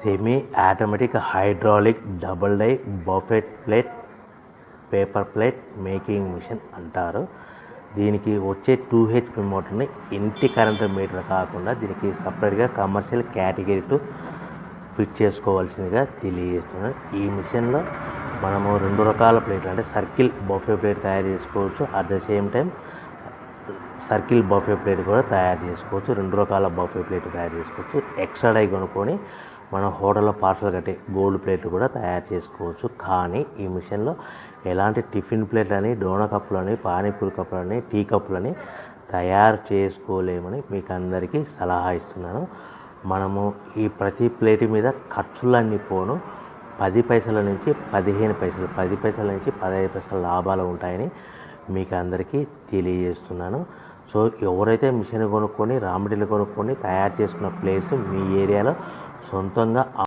Semi automatic hydraulic double die buffet plate paper plate making machine అంటారు. దీనికి వచ్చే 2 HP మోటార్ని ఇంటి కరెంటు మీటర్ కాకుండా దీనికి సపరేట్గా కమర్షియల్ కేటగిరీ 2 ఫిట్ చేసుకోవాల్సిందిగా తెలియజేస్తున్నాను. ఈ మిషన్లో మనము 2 రకాల ప్లేట్లు అంటే సర్కిల్ బఫే ప్లేట్ తయారు చేసుకోవచ్చు. At the same time circle buffet plate కూడా తయారు చేసుకోవచ్చు. 2 రకాల బఫే ప్లేట్ తయారు చేసుకోవచ్చు. ఎక్స్ట్రా డై కొనుక్కొని మనం హోటల్లో పార్సల్ కట్టే గోల్డ్ ప్లేట్లు కూడా తయారు చేసుకోవచ్చు. కానీ ఈ మిషన్లో ఎలాంటి టిఫిన్ ప్లేట్లని, డోనా కప్పులని, పానీపూరి కప్పులని, టీ కప్పులని తయారు చేసుకోలేమని మీకు అందరికీ సలహా ఇస్తున్నాను. మనము ఈ ప్రతి ప్లేట్ మీద ఖర్చులన్నీ పోను 10 పైసల నుంచి 15 పైసలు, 10 పైసల నుంచి 15 పైసల లాభాలు ఉంటాయని మీకు అందరికీ తెలియజేస్తున్నాను. సో ఎవరైతే మిషన్ కొనుక్కొని రా మెటీరియల్ కొనుక్కొని తయారు చేసుకున్న ప్లేట్స్ మీ ఏరియాలో సొంతంగా